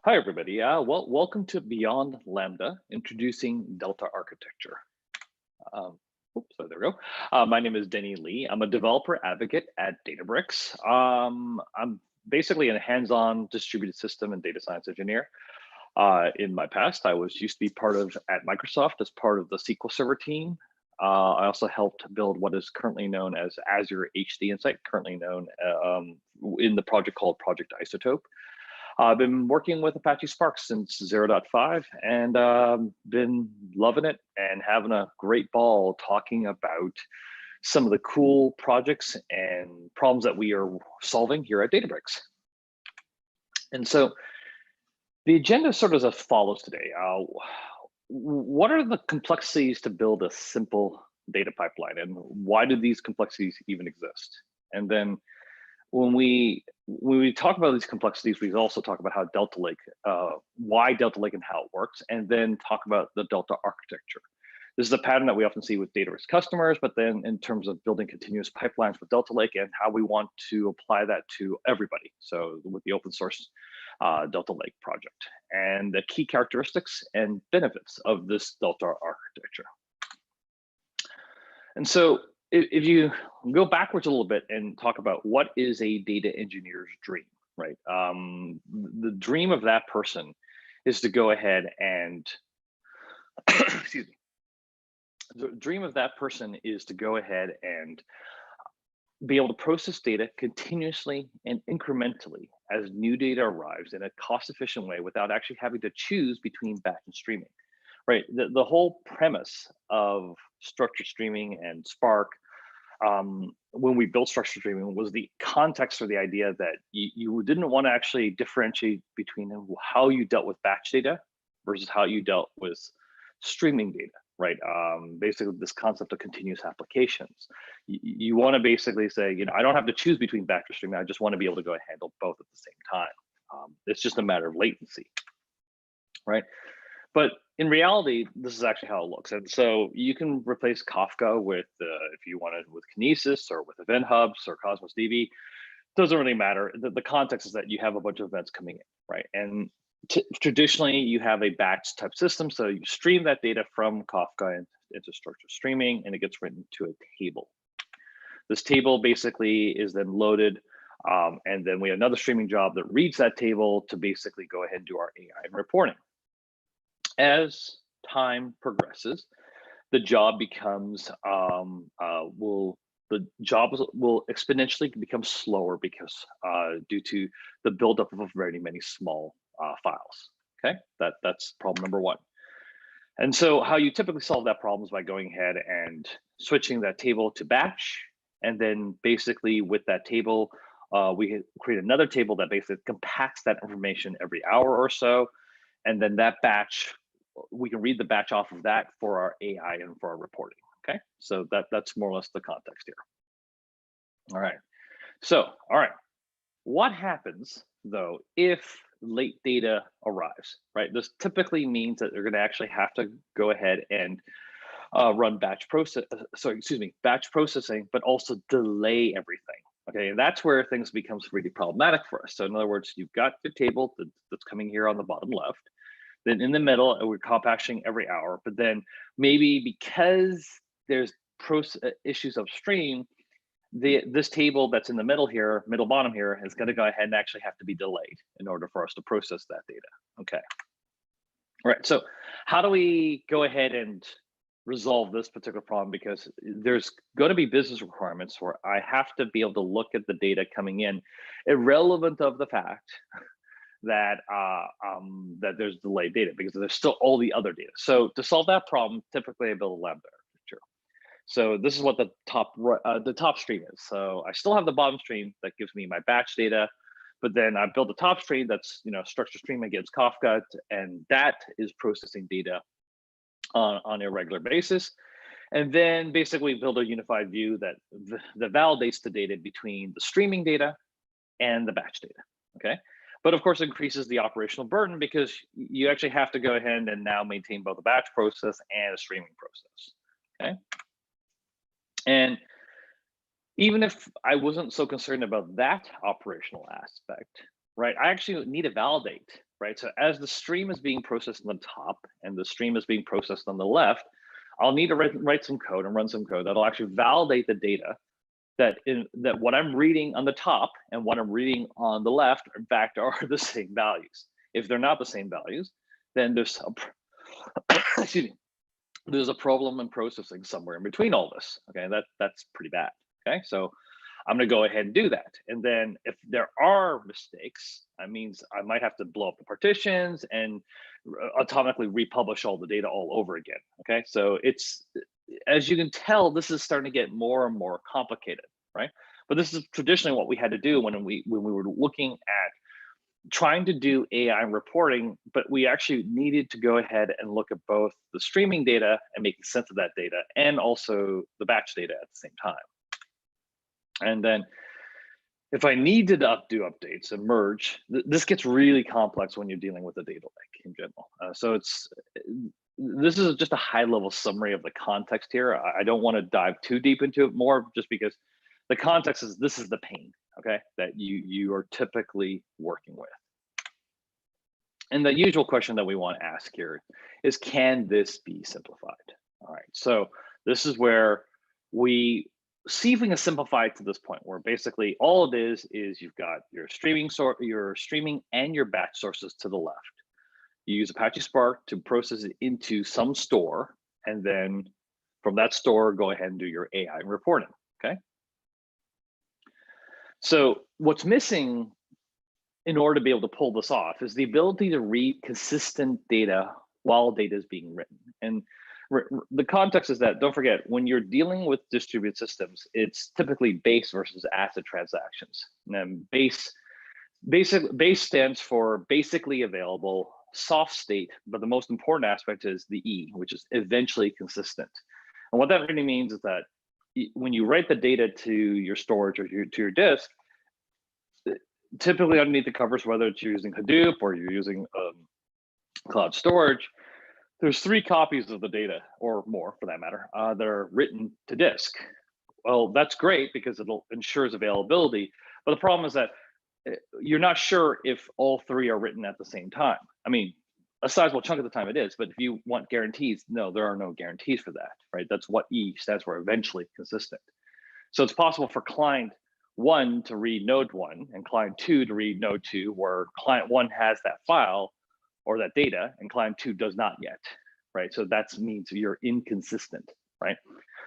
Hi, everybody. Welcome to Beyond Lambda, introducing Delta architecture. Um, so there we go. My name is Denny Lee. I'm a developer advocate at Databricks. I'm basically a hands-on distributed system and data science engineer. In my past, I was used to be part of at Microsoft as part of the SQL Server team. I also helped build what is currently known as Azure HD Insight, currently known in the project called Project Isotope. I've been working with Apache Spark since 0.5 and been loving it and having a great ball talking about some of the cool projects and problems that we are solving here at Databricks. And so the agenda sort of as follows today. What are the complexities to build a simple data pipeline, and why do these complexities even exist? And then when we talk about these complexities, we also talk about how Delta Lake, why Delta Lake and how it works, and then talk about the Delta architecture. This is a pattern that we often see with Databricks customers, but then in terms of building continuous pipelines with Delta Lake and how we want to apply that to everybody. So with the open source Delta Lake project and the key characteristics and benefits of this Delta architecture. And so if you go backwards a little bit and talk about what is a data engineer's dream, right? The dream of that person is to go ahead and, excuse me, the dream of that person is to go ahead and be able to process data continuously and incrementally as new data arrives in a cost-efficient way without actually having to choose between batch and streaming, right? The whole premise of structured streaming and Spark when we built structured streaming was the context or the idea that you didn't want to actually differentiate between how you dealt with batch data versus how you dealt with streaming data, right? Basically this concept of continuous applications. You want to basically say, I don't have to choose between batch or streaming. I just want to be able to go and handle both at the same time. It's just a matter of latency, right? But in reality, this is actually how it looks. And so you can replace Kafka with, if you wanted, with Kinesis or with Event Hubs or Cosmos DB. Doesn't really matter. The context is that you have a bunch of events coming in, right? And traditionally, you have a batch type system. So you stream that data from Kafka into structured streaming, and it gets written to a table. This table basically is then loaded. And then we have another streaming job that reads that table to basically go ahead and do our AI and reporting. As time progresses, the job becomes the job will exponentially become slower because due to the buildup of very many small files. Okay, that's problem number one. And so how you typically solve that problem is by going ahead and switching that table to batch, and then basically with that table, we create another table that basically compacts that information every hour or so, and then that batch, we can read the batch off of that for our AI and for our reporting. Okay, so that's more or less the context here. All right, so all right, what happens though if late data arrives, right? This typically means that they're going to actually have to go ahead and run batch processing, but also delay everything. Okay, and that's where things becomes really problematic for us. So in other words, you've got the table that's coming here on the bottom left. Then in the middle, we're compacting every hour, but then maybe because there's issues upstream, this table that's in the middle here, middle bottom here, is going to go ahead and actually have to be delayed in order for us to process that data. Okay. All right. So how do we go ahead and resolve this particular problem? Because there's going to be business requirements where I have to be able to look at the data coming in, irrelevant of the fact that that there's delayed data, because there's still all the other data. So to solve that problem, typically I build a Lambda architecture. So this is what the top stream is. So I still have the bottom stream that gives me my batch data, but then I build the top stream that's structured stream against Kafka, and that is processing data on a regular basis. And then basically build a unified view that validates the data between the streaming data and the batch data. Okay. But of course, it increases the operational burden because you actually have to go ahead and now maintain both a batch process and a streaming process. Okay. And even if I wasn't so concerned about that operational aspect, right, I actually need to validate right? So as the stream is being processed on the top and the stream is being processed on the left, I'll need to write some code and run some code that'll actually validate the data that what I'm reading on the top and what I'm reading on the left, in fact, are the same values. If they're not the same values, then there's excuse me, there's a problem in processing somewhere in between all this. Okay, that's pretty bad. Okay, so I'm gonna go ahead and do that. And then if there are mistakes, that means I might have to blow up the partitions and atomically republish all the data all over again. Okay, so it's, as you can tell, this is starting to get more and more complicated, right? But this is traditionally what we had to do when we were looking at trying to do AI reporting, but we actually needed to go ahead and look at both the streaming data and making sense of that data and also the batch data at the same time. And then if I need to do updates and merge, this gets really complex when you're dealing with a data lake in general. So this is just a high level summary of the context here. I don't want to dive too deep into it more, just because the context is, this is the pain, okay, that you are typically working with. And the usual question that we want to ask here is, can this be simplified? All right, so this is where we see if we can simplify it to this point, where basically all it is you've got your streaming and your batch sources to the left. You use Apache Spark to process it into some store, and then from that store, go ahead and do your AI reporting, okay? So what's missing in order to be able to pull this off is the ability to read consistent data while data is being written. And the context is that, don't forget, when you're dealing with distributed systems, it's typically base versus ACID transactions. And base stands for basically available, soft state, but the most important aspect is the E, which is eventually consistent. And what that really means is that when you write the data to your storage or to your disk, typically underneath the covers, whether it's using Hadoop or you're using cloud storage, there's 3 copies of the data, or more for that matter, that are written to disk. Well, that's great because it ensures availability, but the problem is that you're not sure if all 3 are written at the same time. I mean, a sizable chunk of the time it is, but if you want guarantees, no, there are no guarantees for that, right? That's what E stands for, eventually consistent. So it's possible for client 1 to read node 1 and client 2 to read node 2, where client 1 has that file or that data and client 2 does not yet, right? So that means you're inconsistent, right?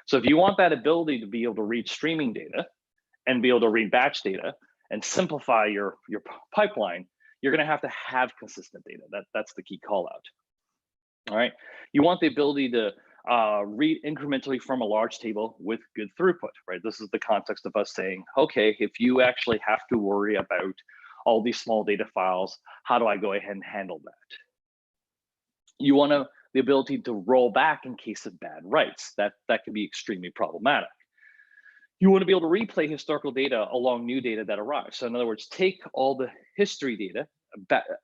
So if you want that ability to be able to read streaming data and be able to read batch data and simplify your pipeline, you're going to have consistent data. That's the key call out. All right. You want the ability to read incrementally from a large table with good throughput, right? This is the context of us saying, okay, if you actually have to worry about all these small data files, how do I go ahead and handle that? You want the ability to roll back in case of bad writes. That can be extremely problematic. You want to be able to replay historical data along new data that arrives. So in other words, take all the history data,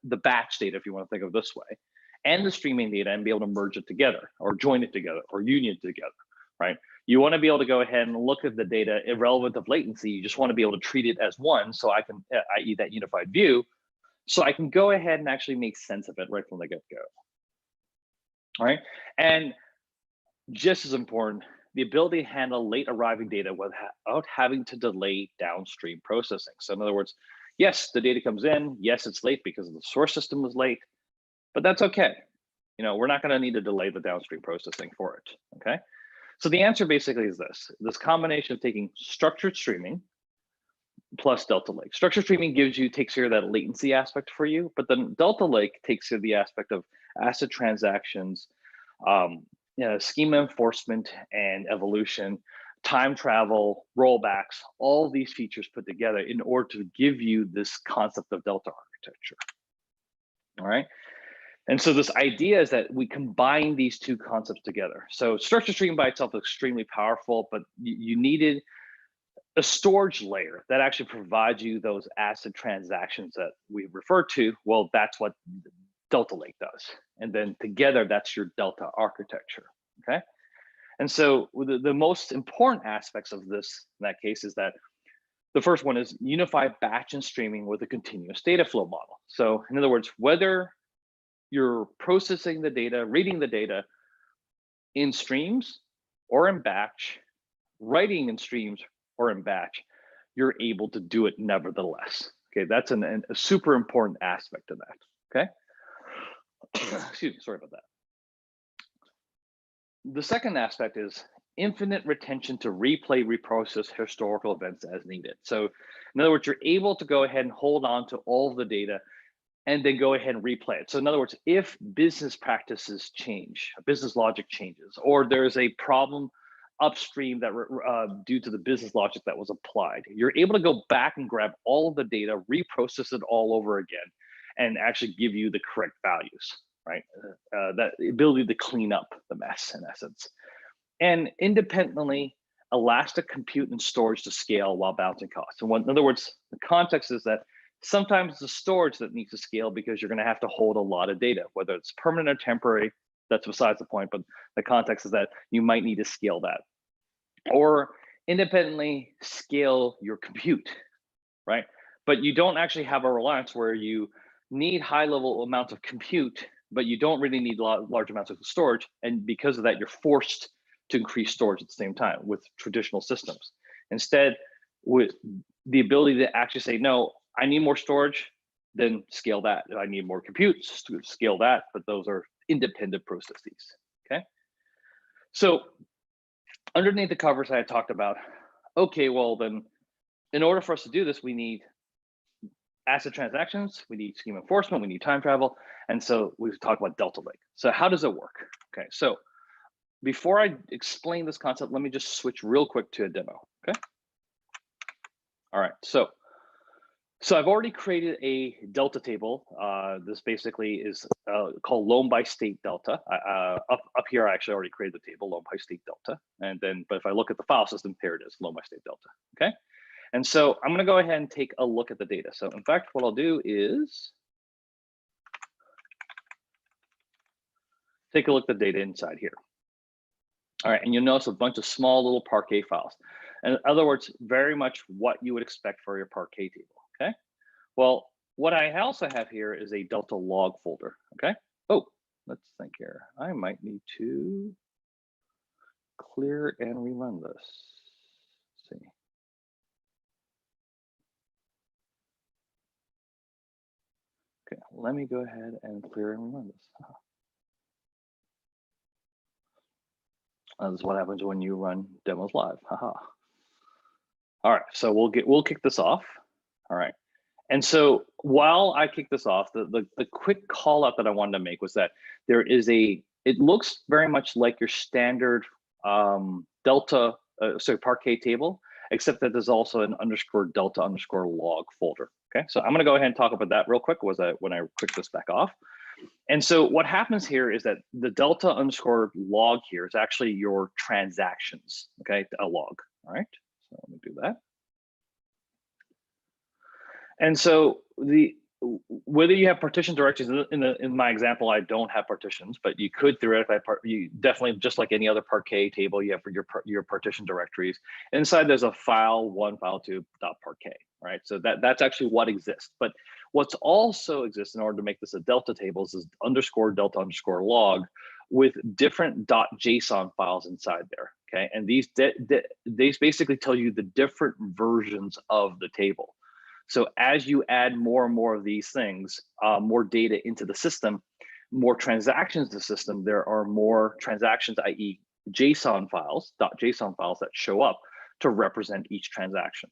the batch data, if you want to think of it this way, and the streaming data and be able to merge it together or join it together or union it together, right? You want to be able to go ahead and look at the data irrelevant of latency. You just want to be able to treat it as one, so I can, i.e. that unified view, so I can go ahead and actually make sense of it right from the get-go. All right, and just as important, the ability to handle late arriving data without having to delay downstream processing. So in other words, yes, the data comes in, yes, it's late because the source system was late, but that's okay. You know, we're not going to need to delay the downstream processing for it, okay? So the answer basically is this combination of taking structured streaming plus Delta Lake. Structured streaming takes care of that latency aspect for you, but then Delta Lake takes care of the aspect of ACID transactions, schema enforcement and evolution, time travel, rollbacks, all these features put together in order to give you this concept of Delta architecture. All right. And so this idea is that we combine these 2 concepts together. So structured streaming by itself is extremely powerful, but you needed a storage layer that actually provides you those ACID transactions that we refer to. Well, that's what Delta Lake does. And then together, that's your Delta architecture, okay? And so the most important aspects of this, in that case, is that The first one is unify batch and streaming with a continuous data flow model. So in other words, whether you're processing the data, reading the data in streams or in batch, writing in streams or in batch, you're able to do it nevertheless. Okay, that's a super important aspect of that. Okay, excuse me, sorry about that. The second aspect is infinite retention to replay, reprocess historical events as needed. So in other words, you're able to go ahead and hold on to all of the data and then go ahead and replay it. So in other words, if business practices change, business logic changes, or there's a problem upstream that due to the business logic that was applied, you're able to go back and grab all of the data, reprocess it all over again, and actually give you the correct values, right? That ability to clean up the mess in essence. And independently, elastic compute and storage to scale while balancing costs. And in other words, the context is that sometimes it's the storage that needs to scale because you're going to have to hold a lot of data, whether it's permanent or temporary, that's besides the point, but the context is that you might need to scale that. Or independently scale your compute, right? But you don't actually have a reliance where you need high level amounts of compute, but you don't really need large amounts of storage. And because of that, you're forced to increase storage at the same time with traditional systems. Instead, with the ability to actually say, no, I need more storage, then scale that. I need more compute, scale that, but those are independent processes, okay? So underneath the covers I had talked about, okay, well then, in order for us to do this, we need ACID transactions, we need scheme enforcement, we need time travel, and so we've talked about Delta Lake. So how does it work? Okay, so before I explain this concept, let me just switch real quick to a demo, okay? All right, so I've already created a Delta table. This basically is called loan by state Delta. Up here, I actually already created the table, loan by state Delta. And then, but if I look at the file system, here it is, loan by state Delta, okay? And so I'm gonna go ahead and take a look at the data. So in fact, what I'll do is take a look at the data inside here. All right, and you'll notice a bunch of small little Parquet files. In other words, very much what you would expect for your Parquet table, okay? Well, what I also have here is a Delta log folder, okay? Oh, let's think here. I might need to clear and rerun this. Let's see. Okay, let me go ahead and clear and rerun this. This is what happens when you run demos live. Haha. All right, so we'll kick this off. All right. And so while I kick this off, the quick call out that I wanted to make was that there is it looks very much like your standard Delta, Parquet table, except that there's also an _Delta_log folder. Okay, so I'm gonna go ahead and talk about that real quick when I click this back off. And so what happens here is that the Delta_log here is actually your transactions, okay, a log, all right? So let me do that. And so whether you have partition directories, in my example, I don't have partitions, but you could theoretically, you definitely, just like any other Parquet table, you have your partition directories. Inside there's a file1, file2, .parquet, right? So that's actually what exists. But what's also exists in order to make this a Delta table is _Delta_log with different .json files inside there, okay? And these basically tell you the different versions of the table. So as you add more and more of these things, more data into the system, more transactions to the system, there are more transactions, i.e. JSON files, .json files that show up to represent each transaction.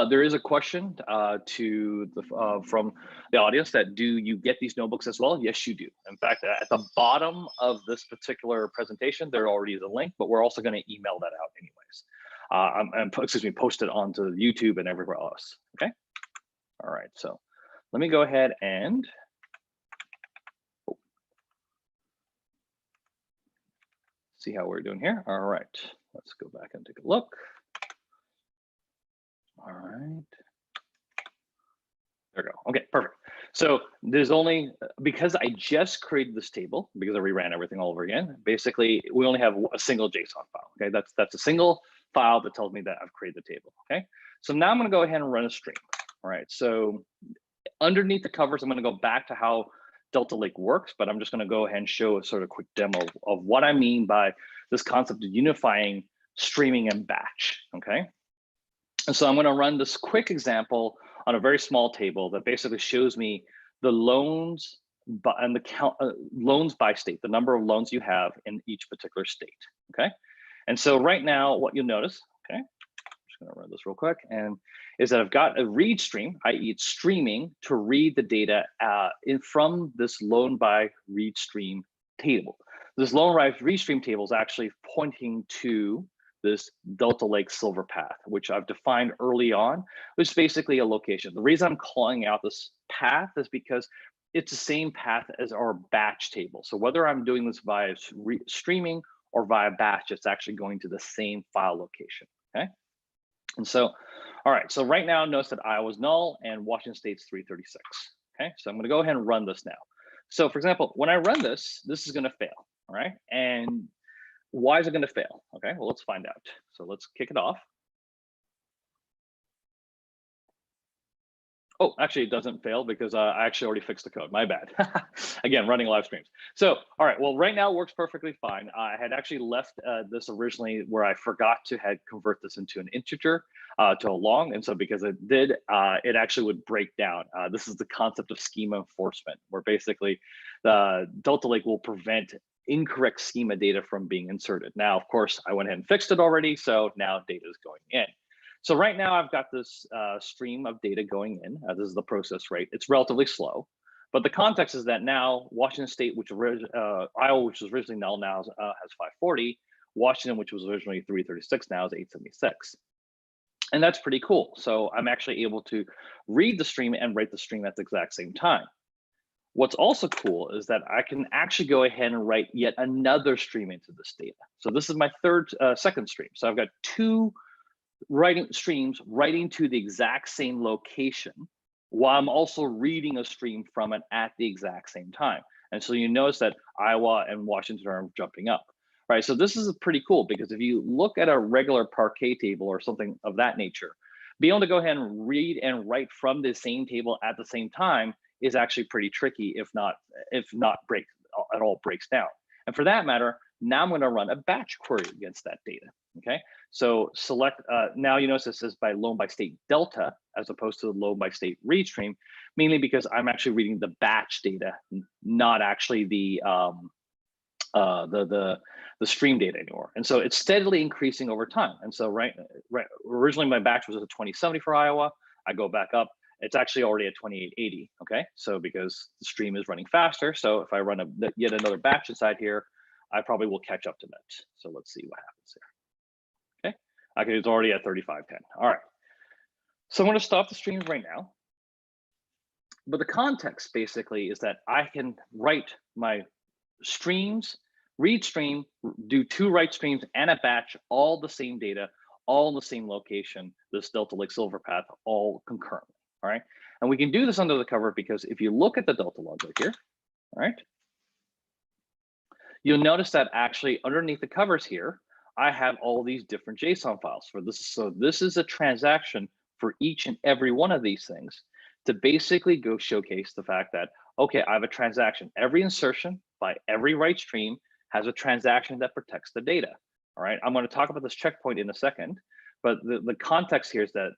There is a question from the audience that, do you get these notebooks as well? Yes, you do. In fact, at the bottom of this particular presentation, there already is a link, but we're also going to email that out anyways. And post it onto YouTube and everywhere else, okay? All right, so let me go ahead and see how we're doing here. All right, let's go back and take a look. All right. There we go. Okay, perfect. So there's only, because I just created this table, because I reran everything all over again, basically we only have a single JSON file, okay? That's a single file that tells me that I've created the table, okay? So now I'm going to go ahead and run a stream. All right. So underneath the covers, I'm going to go back to how Delta Lake works, but I'm just going to go ahead and show a sort of quick demo of what I mean by this concept of unifying streaming and batch. Okay. And so I'm going to run this quick example on a very small table that basically shows me the loans and the count loans by state, the number of loans you have in each particular state. Okay. And so right now, what you'll notice, okay, I'm just going to run this real quick, and is that I've got a read stream, i.e. it's streaming to read the data from this loan by read stream table. This loan by read stream table is actually pointing to this Delta Lake Silver path, which I've defined early on, which is basically a location. The reason I'm calling out this path is because it's the same path as our batch table. So whether I'm doing this via streaming or via batch, it's actually going to the same file location, okay? And so, all right, so right now, notice that Iowa's null and Washington State's 336, okay? So I'm gonna go ahead and run this now. So for example, when I run this, this is gonna fail, all right? And why is it gonna fail? Okay, well, let's find out. So let's kick it off. Oh, actually, it doesn't fail because I actually already fixed the code. My bad. Again, running live streams. So, all right, well, right now it works perfectly fine. I had actually left this originally where I forgot to convert this into an integer to a long. And so because it did, it actually would break down. This is the concept of schema enforcement, where basically the Delta Lake will prevent incorrect schema data from being inserted. Now, of course, I went ahead and fixed it already. So now data is going in. So right now I've got this stream of data going in. This is the process rate. It's relatively slow, but the context is that now Washington State, Iowa, which was originally null, now has 540. Washington, which was originally 336, now is 876. And that's pretty cool. So I'm actually able to read the stream and write the stream at the exact same time. What's also cool is that I can actually go ahead and write yet another stream into this data. So this is my second stream. So I've got two streams writing to the exact same location while I'm also reading a stream from it at the exact same time. And so you notice that Iowa and Washington are jumping up, right? So this is pretty cool because if you look at a regular parquet table or something of that nature, being able to go ahead and read and write from the same table at the same time is actually pretty tricky, if not breaks down. And for that matter, now I'm going to run a batch query against that data. Okay, so select, now you notice this says by loan by state delta, as opposed to the loan by state read stream, mainly because I'm actually reading the batch data, not actually the stream data anymore. And so it's steadily increasing over time. And so originally my batch was at 2070 for Iowa. I go back up, it's actually already at 2880. Okay, so because the stream is running faster, so if I run yet another batch inside here, I probably will catch up to that. So let's see what happens here. Okay, it's already at 3510. All right. So I'm going to stop the streams right now. But the context basically is that I can write my streams, read stream, do two write streams and a batch, all the same data, all in the same location, this Delta Lake Silver path, all concurrently. All right. And we can do this under the cover because if you look at the Delta log right here, all right, you'll notice that actually underneath the covers here, I have all these different JSON files for this. So this is a transaction for each and every one of these things to basically go showcase the fact that, okay, I have a transaction. Every insertion by every write stream has a transaction that protects the data. All right, I'm going to talk about this checkpoint in a second, but the context here is that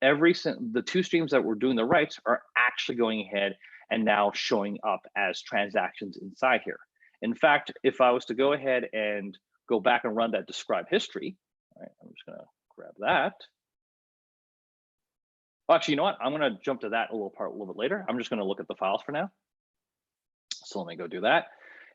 the two streams that we're doing the writes are actually going ahead and now showing up as transactions inside here. In fact, if I was to go ahead and go back and run that describe history. All right, I'm just gonna grab that. Well, actually, you know what? I'm gonna jump to that a little bit later. I'm just gonna look at the files for now. So let me go do that.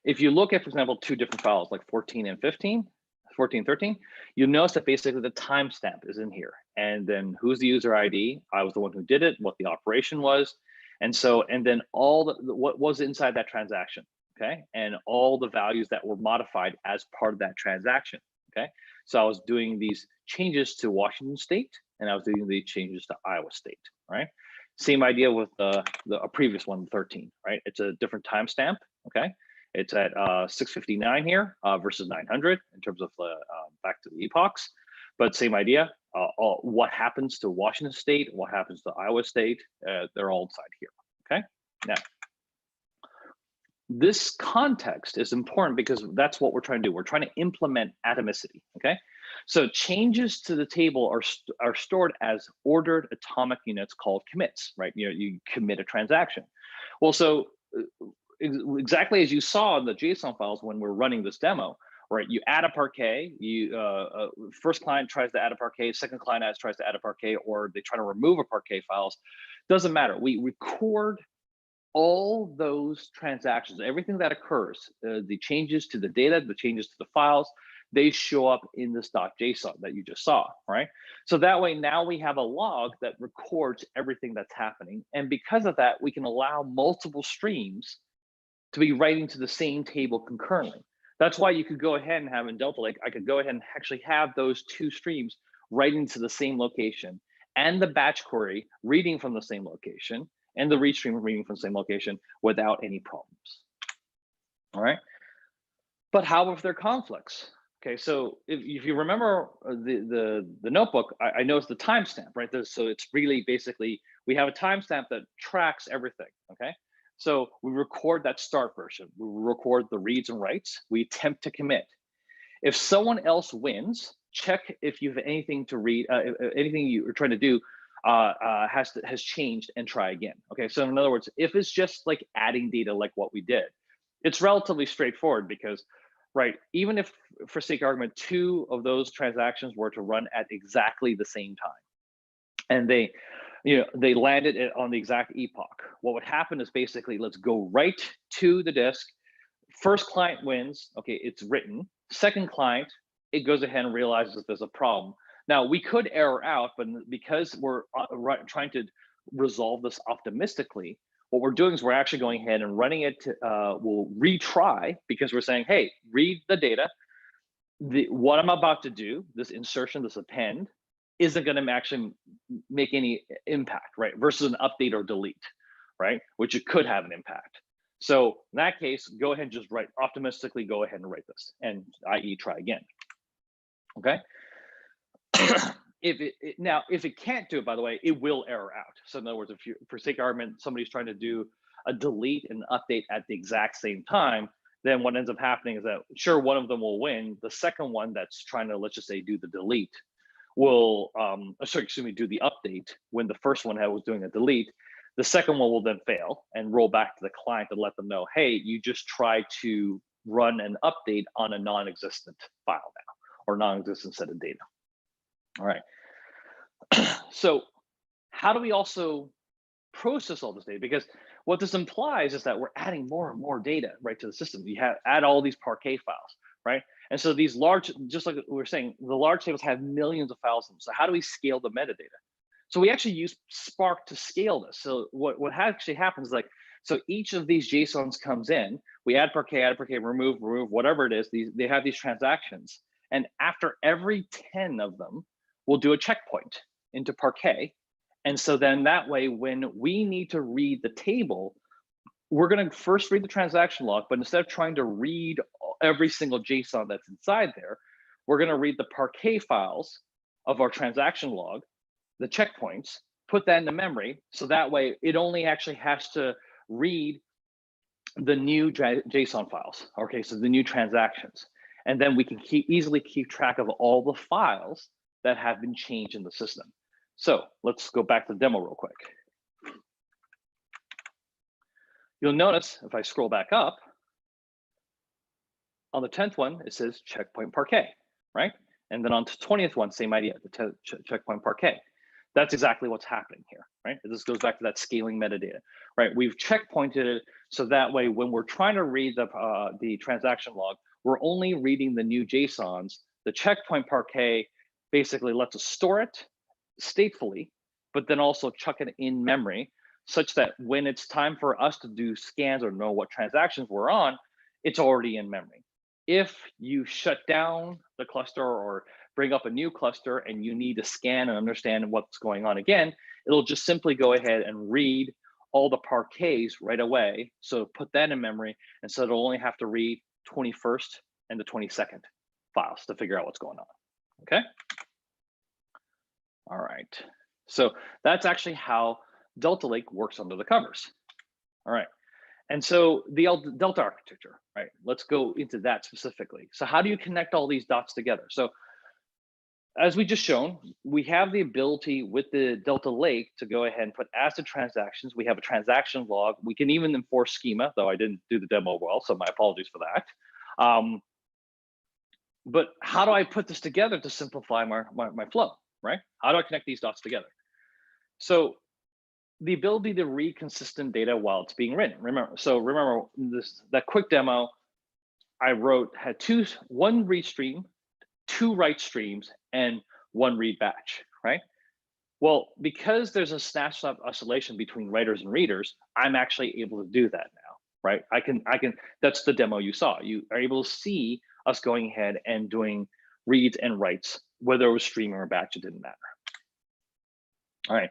If you look at, for example, two different files like 14 and 15, 14, 13, you'll notice that basically the timestamp is in here. And then who's the user ID? I was the one who did it, what the operation was. And so, and then all what was inside that transaction. Okay, and all the values that were modified as part of that transaction. Okay, so I was doing these changes to Washington State, and I was doing these changes to Iowa State. Right, same idea with a previous one, 13. Right, it's a different timestamp. Okay, it's at 659 here versus 900 in terms of back to the epochs, but same idea. what happens to Washington State, what happens to Iowa State, they're all inside here, okay? Now, this context is important because that's what we're trying to do. We're trying to implement atomicity, okay? So changes to the table are stored as ordered atomic units called commits, right? You commit a transaction. Well, so exactly as you saw in the JSON files when we're running this demo, right? You add a parquet, first client tries to add a parquet, second client tries to add a parquet, or they try to remove a parquet files. Doesn't matter. We record all those transactions, everything that occurs, the changes to the data, the changes to the files, they show up in this .json that you just saw, right? So that way now we have a log that records everything that's happening. And because of that, we can allow multiple streams to be writing to the same table concurrently. That's why you could go ahead and have in Delta Lake, I could go ahead and actually have those two streams writing to the same location and the batch query reading from the same location and the read stream reading from the same location without any problems. All right. But how if there are conflicts? Okay, so if you remember the notebook, I know it's the timestamp, right? So it's really basically, we have a timestamp that tracks everything, okay? So we record that start version. We record the reads and writes. We attempt to commit. If someone else wins, check if you have anything to read, anything you're trying to do has changed and try again. Okay, so in other words, if it's just like adding data like what we did, it's relatively straightforward because, right, even if for sake of argument, two of those transactions were to run at exactly the same time and they landed it on the exact epoch, what would happen is basically, let's go right to the disk. First client wins, okay, it's written. Second client, it goes ahead and realizes that there's a problem. Now we could error out, but because we're trying to resolve this optimistically, what we're doing is we're actually going ahead and running it to, we'll retry because we're saying, hey, read the data. What I'm about to do, this insertion, this append, isn't going to actually make any impact, right? Versus an update or delete, right? Which it could have an impact. So in that case, go ahead and just optimistically go ahead and write this, and i.e. try again, okay? If it can't do it, by the way, it will error out. So in other words, if you, for sake of argument, somebody's trying to do a delete and update at the exact same time, then what ends up happening is that, sure, one of them will win. The second one that's trying to, let's just say, do the delete will, do the update when the first one was doing a delete. The second one will then fail and roll back to the client and let them know, hey, you just tried to run an update on a non-existent file now, or non-existent set of data. All right. So how do we also process all this data? Because what this implies is that we're adding more and more data, right, to the system. You add all these parquet files, right? And so these large, just like we were saying, the large tables have millions of files in them. So how do we scale the metadata? So we actually use Spark to scale this. So what actually happens is, like, so each of these JSONs comes in, we add parquet, remove, whatever it is, they have these transactions. And after every 10 of them, we'll do a checkpoint into parquet. And so then that way, when we need to read the table, we're going to first read the transaction log, but instead of trying to read every single JSON that's inside there, we're going to read the parquet files of our transaction log, the checkpoints, put that into memory. So that way it only actually has to read the new JSON files. Okay, so the new transactions. And then we can easily keep track of all the files that have been changed in the system. So let's go back to the demo real quick. You'll notice if I scroll back up, on the 10th one, it says checkpoint parquet, right? And then on the 20th one, same idea, the checkpoint parquet. That's exactly what's happening here, right? This goes back to that scaling metadata, right? We've checkpointed it so that way when we're trying to read the transaction log, we're only reading the new JSONs. The checkpoint parquet basically lets us store it statefully, but then also chuck it in memory, such that when it's time for us to do scans or know what transactions we're on, it's already in memory. If you shut down the cluster or bring up a new cluster and you need to scan and understand what's going on again, it'll just simply go ahead and read all the parquets right away. So put that in memory, and so it'll only have to read 21st and the 22nd files to figure out what's going on, okay? All right. So that's actually how Delta Lake works under the covers. All right. And so the Delta architecture, right? Let's go into that specifically. So how do you connect all these dots together? So as we just shown, we have the ability with the Delta Lake to go ahead and put ACID transactions. We have a transaction log. We can even enforce schema, though I didn't do the demo well, so my apologies for that. But how do I put this together to simplify my flow, right? How do I connect these dots together? So the ability to read consistent data while it's being written. Remember that quick demo I wrote had one read stream, 2 write streams, and 1 read batch, right? Well, because there's a snapshot oscillation between writers and readers, I'm actually able to do that now, right? I can, that's the demo you saw. You are able to see us going ahead and doing reads and writes, whether it was streaming or batch, it didn't matter. All right.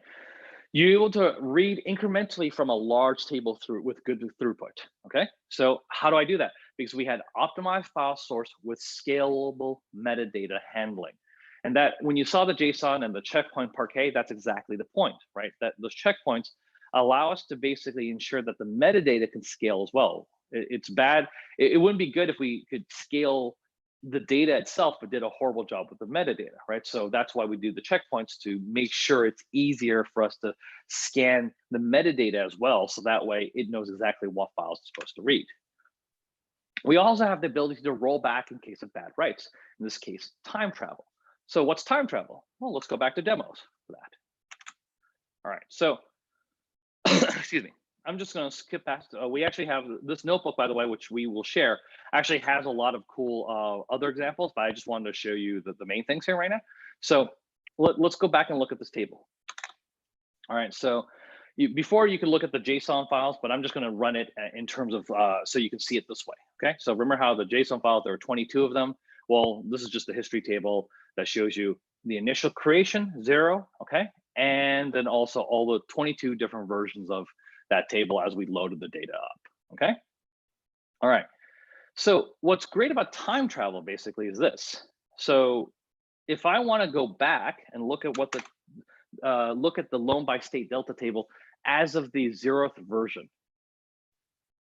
You're able to read incrementally from a large table with good throughput, okay? So how do I do that? Because we had optimized file source with scalable metadata handling. And that when you saw the JSON and the checkpoint parquet, that's exactly the point, right? That those checkpoints allow us to basically ensure that the metadata can scale as well. It's bad. It wouldn't be good if we could scale the data itself, but did a horrible job with the metadata, right? So that's why we do the checkpoints to make sure it's easier for us to scan the metadata as well. So that way it knows exactly what files it's supposed to read. We also have the ability to roll back in case of bad writes, in this case, time travel. So what's time travel? Well, let's go back to demos for that. All right, so, excuse me. I'm just going to skip past. We actually have this notebook, by the way, which we will share, actually has a lot of cool other examples, but I just wanted to show you the main things here right now. So let's go back and look at this table. All right, so before you can look at the JSON files, but I'm just going to run it in terms of so you can see it this way. Okay, so remember how the JSON files, there are 22 of them. Well, this is just a history table that shows you the initial creation, 0, okay, and then also all the 22 different versions of that table as we loaded the data up, okay? All right, so what's great about time travel basically is this. So if I wanna go back and look at what the, look at the loan by state delta table as of the 0th version,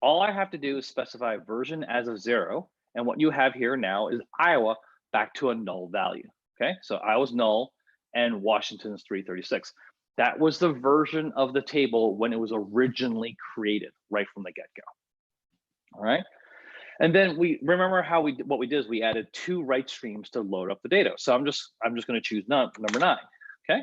all I have to do is specify version as of 0, and what you have here now is Iowa back to a null value, okay? So Iowa's null and Washington's 336. That was the version of the table when it was originally created, right from the get-go. All right. And then we remember how what we did is we added 2 write streams to load up the data. So I'm just going to choose number 9. Okay.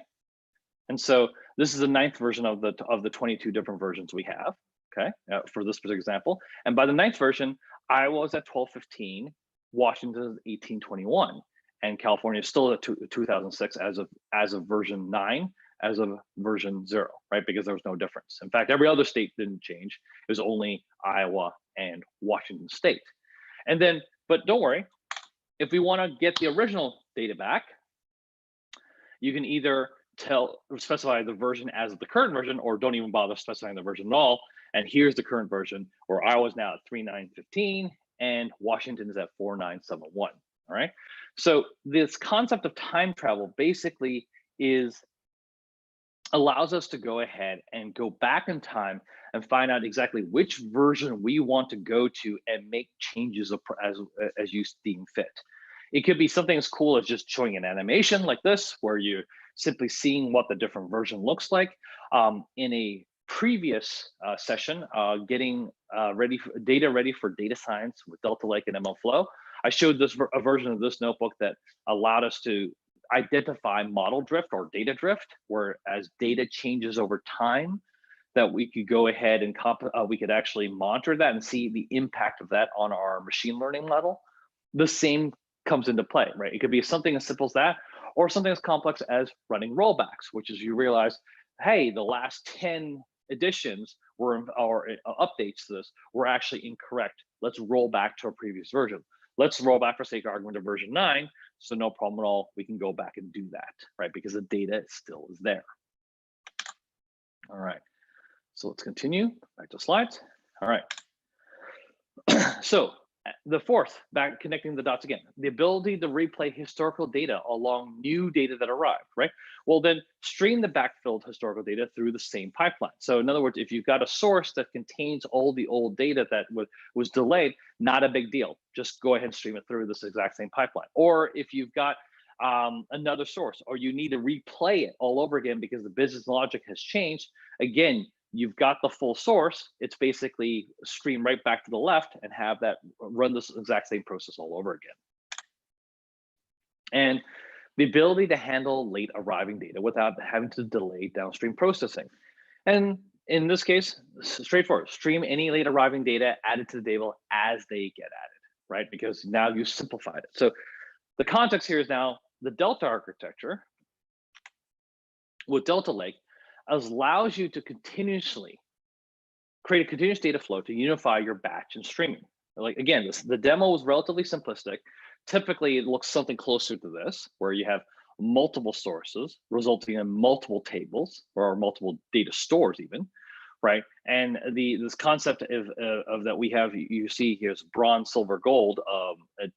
And so this is the 9th version of the 22 different versions we have. Okay. For this particular example. And by the 9th version, Iowa is at 1215, Washington is 1821, and California is still at 2006 as of version 9. As of version 0, right? Because there was no difference. In fact, every other state didn't change. It was only Iowa and Washington state. And then, but don't worry, if we want to get the original data back, you can either specify the version as the current version, or don't even bother specifying the version at all. And here's the current version, where Iowa's now at 3915 and Washington is at 4971. All right. So this concept of time travel basically allows us to go ahead and go back in time and find out exactly which version we want to go to and make changes as you deem fit. It could be something as cool as just showing an animation like this, where you're simply seeing what the different version looks like. In a previous session, getting data ready for data science with Delta Lake and MLflow, I showed a version of this notebook that allowed us to identify model drift or data drift, where as data changes over time, that we could go ahead and we could actually monitor that and see the impact of that on our machine learning model. The same comes into play, right? It could be something as simple as that, or something as complex as running rollbacks, which is you realize, hey, the last 10 editions or updates to this were actually incorrect. Let's roll back to a previous version. Let's roll back for sake of argument to version 9. So no problem at all. We can go back and do that, right? Because the data still is there. All right. So let's continue back to slides. All right. So the fourth, back connecting the dots again, the ability to replay historical data along new data that arrived, right? Well, then stream the backfilled historical data through the same pipeline. So in other words, if you've got a source that contains all the old data that was delayed, not a big deal. Just go ahead and stream it through this exact same pipeline. Or if you've got another source, or you need to replay it all over again because the business logic has changed, again, you've got the full source. It's basically stream right back to the left and have that run this exact same process all over again. And the ability to handle late arriving data without having to delay downstream processing. And in this case, straightforward, stream any late arriving data added to the table as they get added, right? Because now you simplified it. So the context here is now the Delta architecture with Delta Lake allows you to continuously create a continuous data flow to unify your batch and streaming. Like again, the demo was relatively simplistic. Typically, it looks something closer to this, where you have multiple sources resulting in multiple tables or multiple data stores even, right? And this concept of that we have, you see here's bronze, silver, gold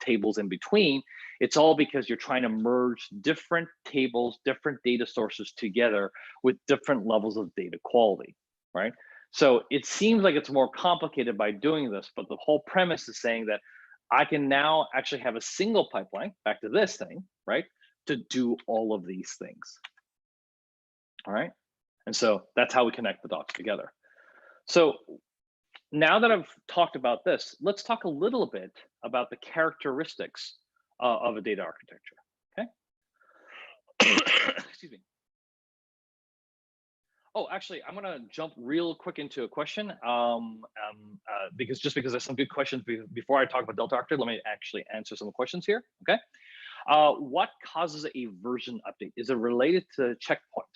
tables in between. It's all because you're trying to merge different tables, different data sources together with different levels of data quality, right? So it seems like it's more complicated by doing this, but the whole premise is saying that I can now actually have a single pipeline, back to this thing, right, to do all of these things, all right? And so that's how we connect the dots together. So now that I've talked about this, let's talk a little bit about the characteristics of a data architecture, okay? Excuse me. Oh, actually, I'm gonna jump real quick into a question because there's some good questions before I talk about Delta architecture. Let me actually answer some questions here, okay? What causes a version update? Is it related to checkpoint?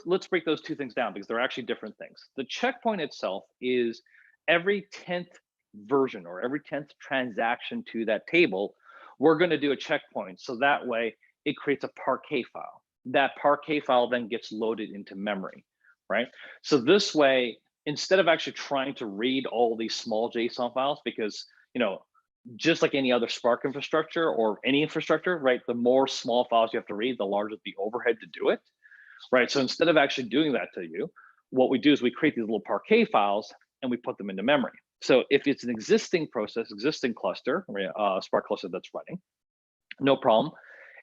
Let's break those two things down because they're actually different things. The checkpoint itself is every 10th version or every 10th transaction to that table, we're going to do a checkpoint. So that way it creates a parquet file. That parquet file then gets loaded into memory, right? So this way, instead of actually trying to read all these small JSON files, because, you know, just like any other Spark infrastructure or any infrastructure, right? The more small files you have to read, the larger the overhead to do it, right? So instead of actually doing that to you, what we do is we create these little parquet files and we put them into memory. So if it's an existing process, existing cluster, Spark cluster that's running, no problem.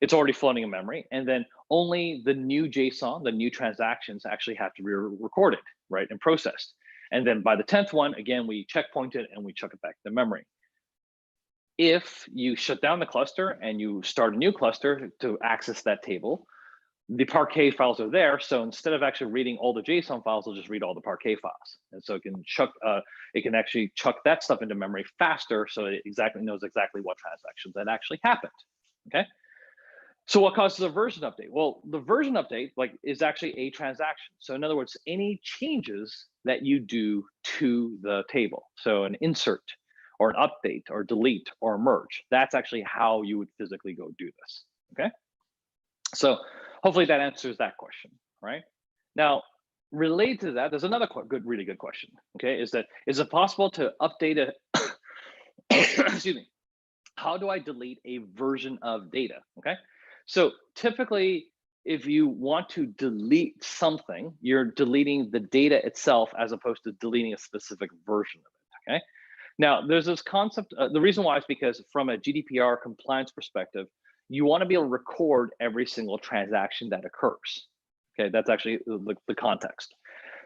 It's already floating in memory, and then only the new JSON, the new transactions actually have to be recorded, right, and processed. And then by the 10th one, again, we checkpoint it and we chuck it back to memory. If you shut down the cluster and you start a new cluster to access that table, the parquet files are there. So instead of actually reading all the JSON files, it'll just read all the parquet files. And so it can actually chuck that stuff into memory faster, so it knows exactly what transactions that actually happened, okay? So what causes a version update? Well, the version update is actually a transaction. So in other words, any changes that you do to the table. So an insert or an update or delete or merge, that's actually how you would physically go do this, okay? So hopefully that answers that question, right? Now, related to that, there's another really good question, okay? Is it possible to update a, excuse me, how do I delete a version of data, okay? So typically, if you want to delete something, you're deleting the data itself as opposed to deleting a specific version of it, okay? Now, there's this concept, the reason why is because from a GDPR compliance perspective, you want to be able to record every single transaction that occurs, okay? That's actually the context.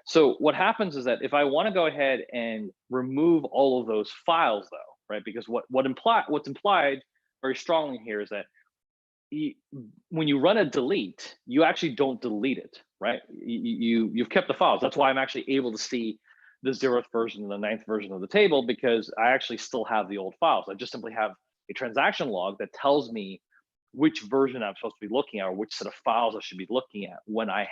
So what happens is that if I want to go ahead and remove all of those files though, right? Because what's implied very strongly here is that when you run a delete, you actually don't delete it, right? You've kept the files. That's why I'm actually able to see the 0th version and the 9th version of the table, because I actually still have the old files. I just simply have a transaction log that tells me which version I'm supposed to be looking at or which set of files I should be looking at when I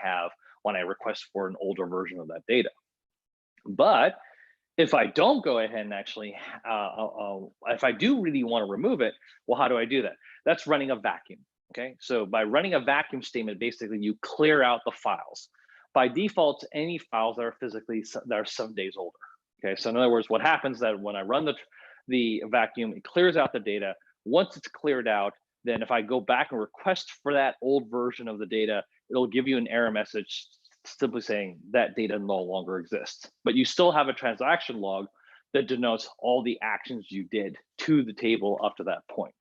request for an older version of that data. But if I don't go ahead and actually, if I do really want to remove it, well, how do I do that? That's running a vacuum, okay? So by running a vacuum statement, basically you clear out the files. By default, any files that are 7 days older, Okay, so in other words, what happens that when I run the vacuum, it clears out the data. Once it's cleared out, then if I go back and request for that old version of the data, it'll give you an error message simply saying that data no longer exists. But you still have a transaction log that denotes all the actions you did to the table up to that point.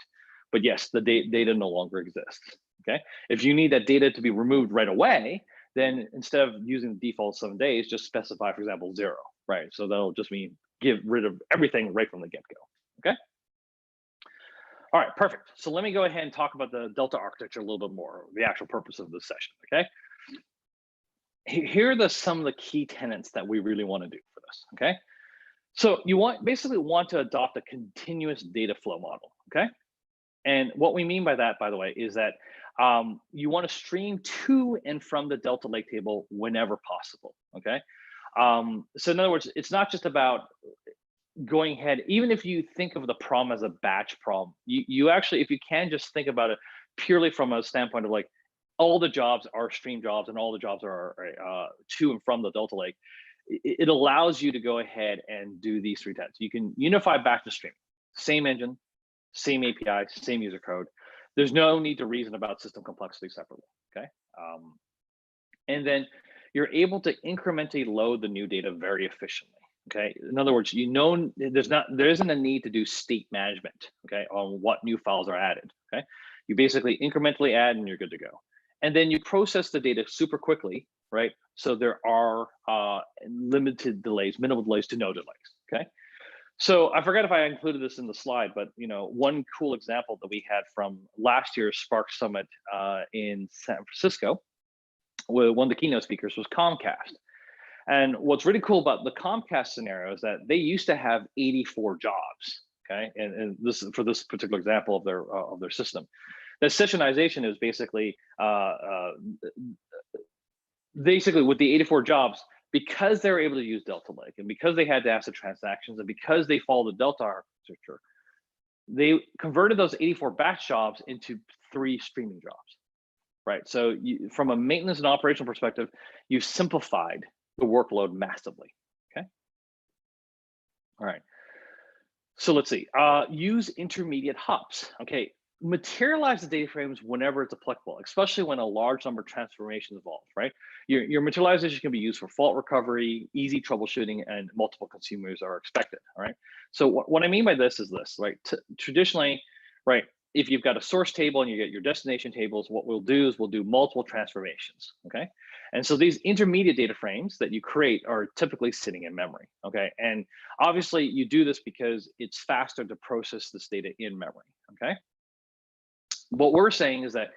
But yes, the data no longer exists. Okay, if you need that data to be removed right away, then instead of using the default 7 days, just specify, for example, 0, right? So that'll just mean get rid of everything right from the get-go. Okay. All right, perfect. So let me go ahead and talk about the Delta architecture a little bit more, the actual purpose of this session, okay? Here are some of the key tenets that we really want to do for this, okay? So you basically want to adopt a continuous data flow model, okay? And what we mean by that, by the way, is that you want to stream to and from the Delta Lake table whenever possible, okay? So in other words, it's not just about going ahead, even if you think of the problem as a batch problem, you actually, if you can just think about it purely from a standpoint of like, all the jobs are stream jobs and all the jobs are to and from the Delta Lake, it allows you to go ahead and do these 3 tests. You can unify back to stream, same engine, same API, same user code. There's no need to reason about system complexity separately, okay? And then you're able to incrementally load the new data very efficiently, okay? In other words, there isn't a need to do state management, okay, on what new files are added, okay? You basically incrementally add and you're good to go. And then you process the data super quickly, right? So there are limited delays, minimal delays to no delays, okay? So I forgot if I included this in the slide, but one cool example that we had from last year's Spark Summit in San Francisco, where one of the keynote speakers was Comcast. And what's really cool about the Comcast scenario is that they used to have 84 jobs, okay? And this is for this particular example of their system. The sessionization is basically with the 84 jobs, because they were able to use Delta Lake and because they had ACID transactions and because they followed the Delta architecture, they converted those 84 batch jobs into 3 streaming jobs, right? So from a maintenance and operational perspective, you've simplified the workload massively, okay? All right, so let's see, use intermediate hops, okay? Materialize the data frames whenever it's applicable, especially when a large number of transformations involved, right? Your materialization can be used for fault recovery, easy troubleshooting, and multiple consumers are expected, all right? So what I mean by this is this, right? Traditionally, right, if you've got a source table and you get your destination tables, what we'll do is we'll do multiple transformations, okay? And so these intermediate data frames that you create are typically sitting in memory, okay? And obviously you do this because it's faster to process this data in memory, okay? What we're saying is that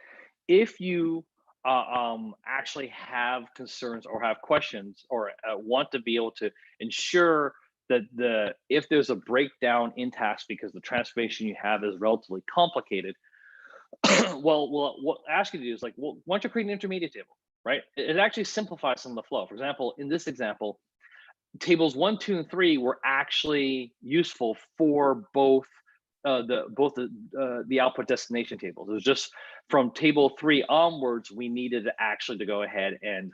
if you actually have concerns or have questions or want to be able to ensure that if there's a breakdown in task because the transformation you have is relatively complicated, well, what I ask you to do is like, well, why don't you create an intermediate table, right? It actually simplifies some of the flow. For example, in this example, tables 1, 2, and 3 were actually useful for both the output destination tables. It was just from table 3 onwards, we needed actually to go ahead and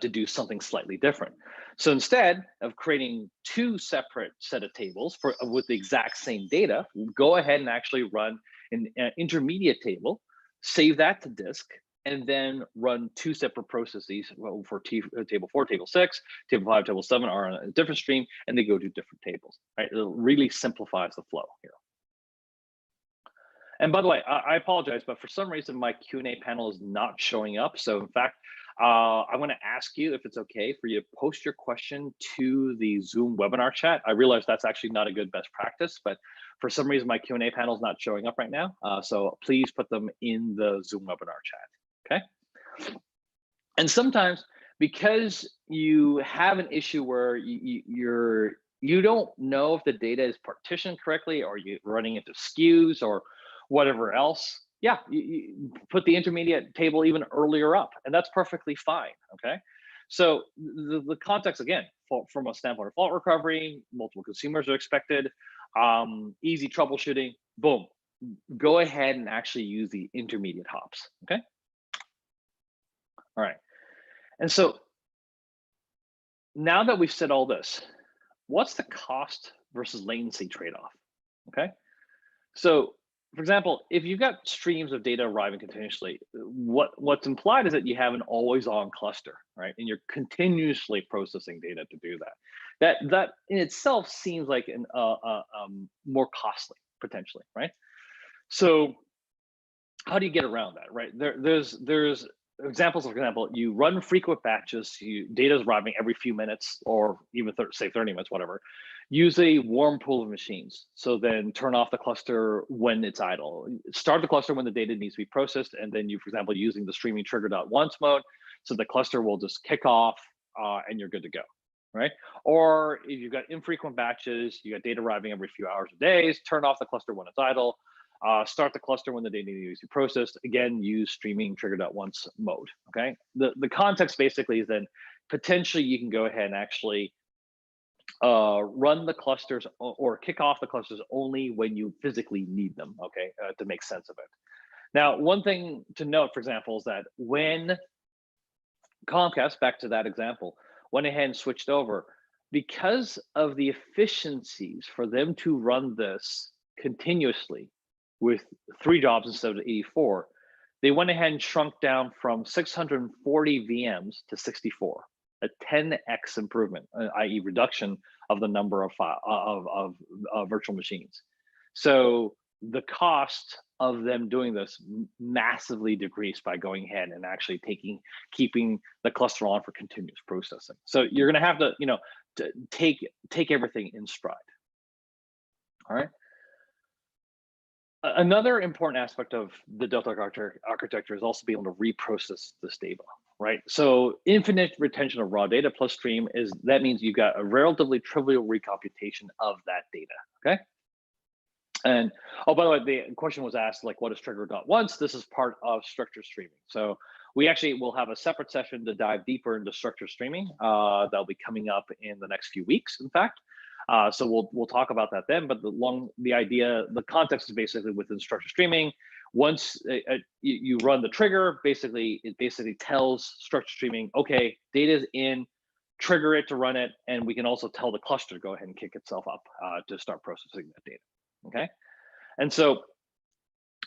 to do something slightly different. So instead of creating 2 separate set of tables with the exact same data, go ahead and actually run an intermediate table, save that to disk, and then run 2 separate processes for table 4, table 6, table 5, table 7 are on a different stream, and they go to different tables, right? It really simplifies the flow here. And by the way, I apologize, but for some reason, my Q&A panel is not showing up. So in fact, I want to ask you if it's okay for you to post your question to the Zoom webinar chat. I realize that's actually not a good best practice, but for some reason, my Q&A panel is not showing up right now. So please put them in the Zoom webinar chat, okay? And sometimes because you have an issue where you don't know if the data is partitioned correctly or you're running into skews or whatever else, yeah, you put the intermediate table even earlier up, and that's perfectly fine, okay? So the context, again, from a standpoint of fault recovery, multiple consumers are expected, easy troubleshooting, boom, go ahead and actually use the intermediate hops, okay? All right, and so now that we've said all this, what's the cost versus latency trade-off? Okay, so for example, if you've got streams of data arriving continuously, what's implied is that you have an always-on cluster, right? And you're continuously processing data to do that. That in itself seems like an more costly potentially, right? So how do you get around that, right? There's examples. For example, you run frequent batches. Data is arriving every few minutes, or even say 30 minutes, whatever. Use a warm pool of machines. So then turn off the cluster when it's idle. Start the cluster when the data needs to be processed, and then you, for example, using the streaming trigger.once mode, so the cluster will just kick off, and you're good to go, right? Or if you've got infrequent batches, you got data arriving every few hours or days, turn off the cluster when it's idle. Start the cluster when the data needs to be processed. Again, use streaming trigger.once mode. Okay. The context basically is then potentially you can go ahead and actually run the clusters or kick off the clusters only when you physically need them. Okay, to make sense of it. Now, one thing to note, for example, is that when Comcast, back to that example, went ahead and switched over, because of the efficiencies for them to run this continuously with 3 jobs instead of 84, they went ahead and shrunk down from 640 VMs to 64, a 10x improvement, i.e. reduction of the number of virtual machines. So the cost of them doing this massively decreased by going ahead and actually keeping the cluster on for continuous processing. So you're going to have to, to take everything in stride. All right. Another important aspect of the Delta architecture is also being able to reprocess this data, right? So infinite retention of raw data plus stream that means you've got a relatively trivial recomputation of that data, okay? And oh, by the way, the question was asked, like, what is trigger.once? This is part of structured streaming. So we actually will have a separate session to dive deeper into structured streaming. That'll be coming up in the next few weeks, in fact. So we'll talk about that then. But the context is basically within structured streaming. Once you run the trigger, it basically tells structured streaming, okay, data's in, trigger it to run it, and we can also tell the cluster to go ahead and kick itself up to start processing that data. Okay, and so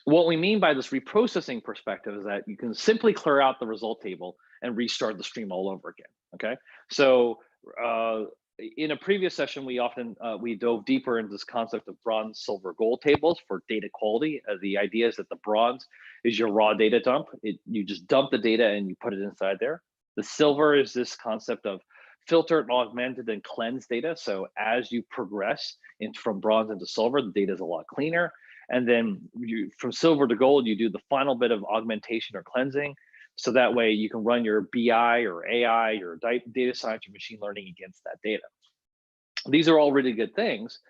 what we mean by this reprocessing perspective is that you can simply clear out the result table and restart the stream all over again. Okay, so in a previous session, we dove deeper into this concept of bronze, silver, gold tables for data quality. The idea is that the bronze is your raw data dump. You just dump the data and you put it inside there. The silver is this concept of filtered, augmented, and cleansed data. So as you progress from bronze into silver, the data is a lot cleaner. And then from silver to gold, you do the final bit of augmentation or cleansing. So that way you can run your BI or AI or data science or machine learning against that data. These are all really good things.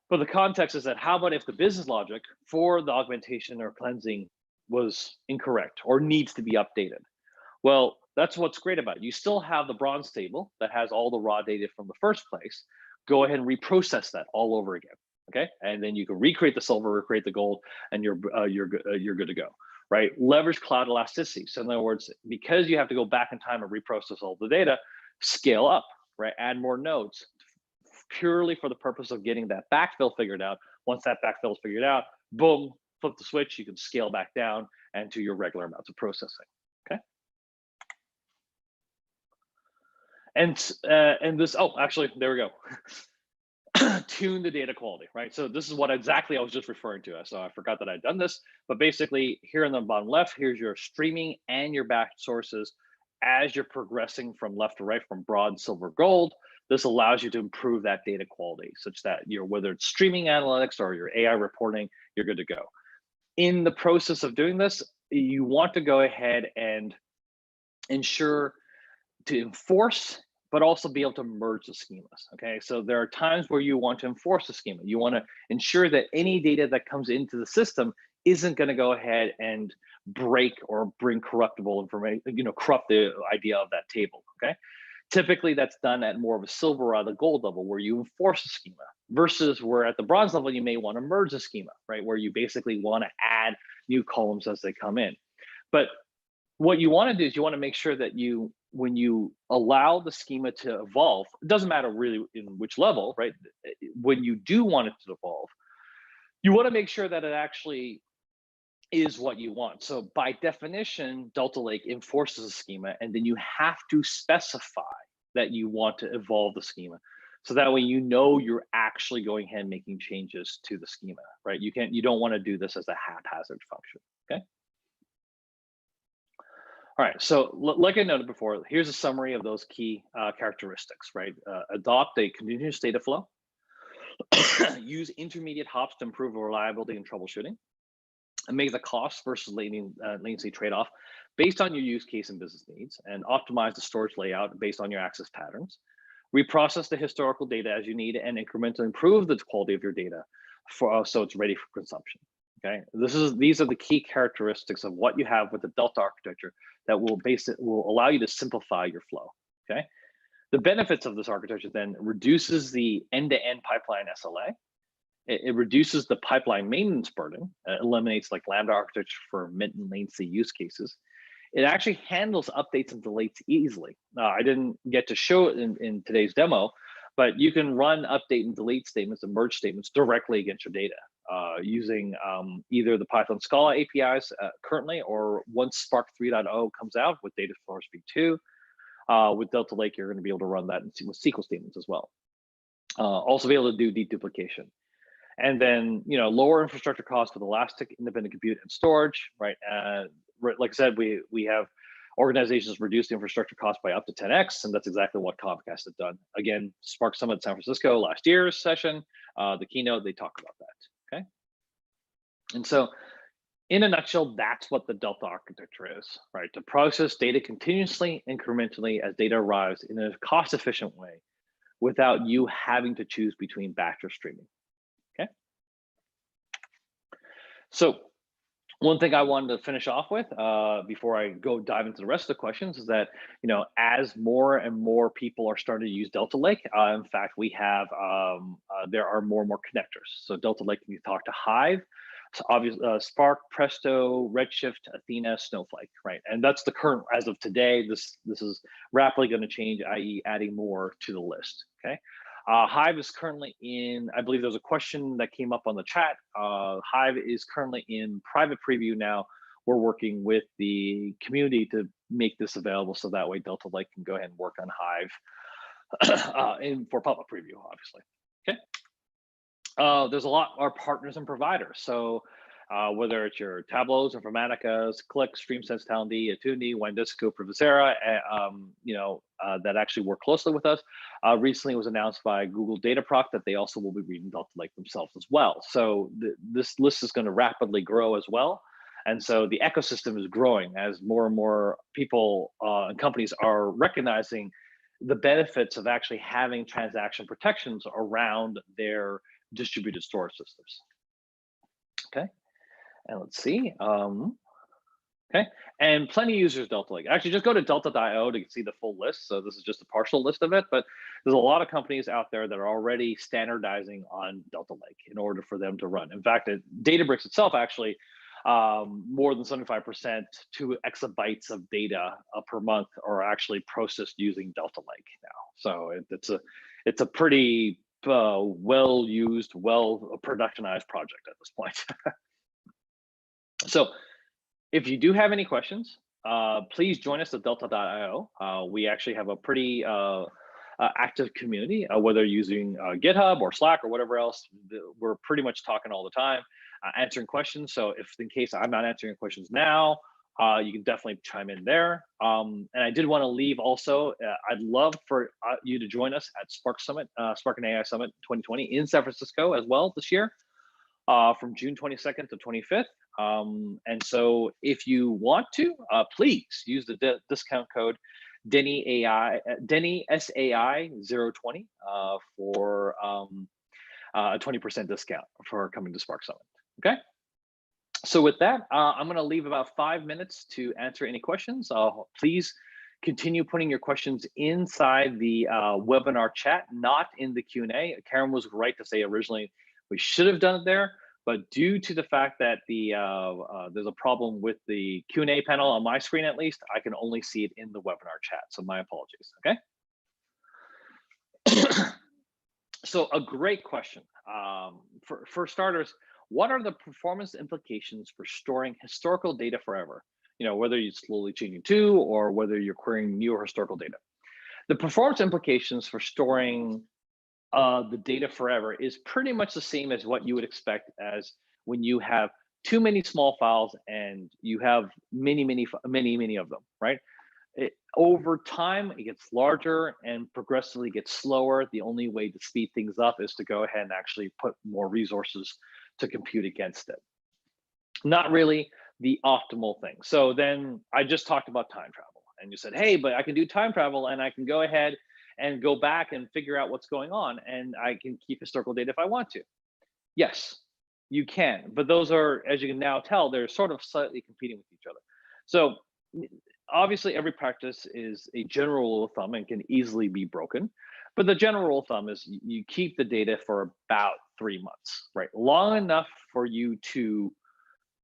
But the context is that how about if the business logic for the augmentation or cleansing was incorrect or needs to be updated? Well, that's what's great about it. You still have the bronze table that has all the raw data from the first place. Go ahead and reprocess that all over again. Okay, and then you can recreate the silver, recreate the gold, and you're good to go. Right? Leverage cloud elasticity. So in other words, because you have to go back in time and reprocess all the data, scale up. Right? Add more nodes, purely for the purpose of getting that backfill figured out. Once that backfill is figured out, boom, flip the switch. You can scale back down and to your regular amounts of processing. Okay. And this, oh, actually, there we go. Tune the data quality, right? So this is what exactly I was just referring to. So I forgot that I'd done this, but basically here in the bottom left, here's your streaming and your batch sources as you're progressing from left to right, from bronze, silver, gold. This allows you to improve that data quality such that whether it's streaming analytics or your AI reporting, you're good to go. In the process of doing this, you want to go ahead and ensure to enforce, but also be able to merge the schemas. Okay, so there are times where you want to enforce the schema. You want to ensure that any data that comes into the system isn't going to go ahead and break or bring corruptible information, corrupt the idea of that table. Okay, typically that's done at more of a silver or the gold level where you enforce the schema, versus where at the bronze level you may want to merge the schema, right? Where you basically want to add new columns as they come in. But what you want to do is you want to make sure that you when you allow the schema to evolve, it doesn't matter really in which level, right? When you do want it to evolve, you want to make sure that it actually is what you want. So by definition, Delta Lake enforces a schema, and then you have to specify that you want to evolve the schema. So that way, you know, you're actually going ahead and making changes to the schema, right? You don't want to do this as a haphazard function, okay? All right, so like I noted before, here's a summary of those key characteristics, right? Adopt a continuous data flow, use intermediate hops to improve reliability and troubleshooting, and make the cost versus latency trade-off based on your use case and business needs, and optimize the storage layout based on your access patterns. Reprocess the historical data as you need and incrementally improve the quality of your data so it's ready for consumption. Okay, these are the key characteristics of what you have with the Delta architecture that will allow you to simplify your flow. Okay, the benefits of this architecture then reduces the end-to-end pipeline SLA. It reduces the pipeline maintenance burden, eliminates like Lambda architecture for mid and latency use cases. It actually handles updates and deletes easily. I didn't get to show it in today's demo, but you can run update and delete statements and merge statements directly against your data using either the Python Scala APIs currently, or once Spark 3.0 comes out with Data Source v2, with Delta Lake, you're going to be able to run that with SQL statements as well. Also be able to do deduplication. And then, lower infrastructure costs with elastic independent compute and storage, right? Like I said, we have organizations reduce the infrastructure cost by up to 10x, and that's exactly what Comcast has done. Again, Spark Summit San Francisco last year's session, the keynote, they talk about that, okay? And so, in a nutshell, that's what the Delta architecture is, right? To process data continuously, incrementally as data arrives in a cost-efficient way without you having to choose between batch or streaming. Okay. So one thing I wanted to finish off with before I go dive into the rest of the questions is that, as more and more people are starting to use Delta Lake, in fact, we have, there are more and more connectors. So Delta Lake can talk to Hive, so obviously Spark, Presto, Redshift, Athena, Snowflake, right? And that's the current, as of today, this is rapidly going to change, i.e. adding more to the list, okay? Hive is currently in, I believe there's a question that came up on the chat. Hive is currently in private preview now. We're working with the community to make this available so that way Delta Lake can go ahead and work on Hive for public preview, obviously. Okay. There's a lot of our partners and providers. So whether it's your Tableaus, Informaticas, Click, StreamSense, Talend, Attundi, Windisco, Privacera, that actually work closely with us. Recently it was announced by Google Dataproc that they also will be reading Delta Lake themselves as well. So this list is going to rapidly grow as well. And so the ecosystem is growing as more and more people and companies are recognizing the benefits of actually having transaction protections around their distributed storage systems. Okay, and let's see. Okay, and plenty of users Delta Lake. Actually, just go to delta.io to see the full list. So this is just a partial list of it, but there's a lot of companies out there that are already standardizing on Delta Lake in order for them to run. In fact, Databricks itself actually, more than 75%, 2 exabytes of data per month are actually processed using Delta Lake now. So it's a pretty well-used, well-productionized project at this point. So if you do have any questions, please join us at delta.io. We actually have a pretty active community, whether using GitHub or Slack or whatever else. We're pretty much talking all the time, answering questions. So if in case I'm not answering your questions now, you can definitely chime in there. And I did want to leave also, I'd love for you to join us at Spark Summit, Spark and AI Summit 2020 in San Francisco as well this year, from June 22nd to 25th. And so if you want to, please use the discount code Denny SAI 020 for a 20% discount for coming to Spark Summit. Okay. So with that, I'm going to leave about 5 minutes to answer any questions. Please continue putting your questions inside the webinar chat, not in the Q&A. Karen was right to say originally we should have done it there, but due to the fact that there's a problem with the Q&A panel on my screen, at least, I can only see it in the webinar chat. So my apologies. Okay. So a great question. For starters, what are the performance implications for storing historical data forever? Whether you're slowly changing to, or whether you're querying new or historical data. The performance implications for storing the data forever is pretty much the same as what you would expect as when you have too many small files and you have many of them, right? Over time, it gets larger and progressively gets slower. The only way to speed things up is to go ahead and actually put more resources to compute against it. Not really the optimal thing. So then I just talked about time travel, and you said, hey, but I can do time travel and I can go ahead and go back and figure out what's going on, and I can keep historical data if I want to. Yes, you can, but those are, as you can now tell, they're sort of slightly competing with each other. So obviously every practice is a general rule of thumb and can easily be broken, but the general rule of thumb is you keep the data for about 3 months, right? Long enough for you to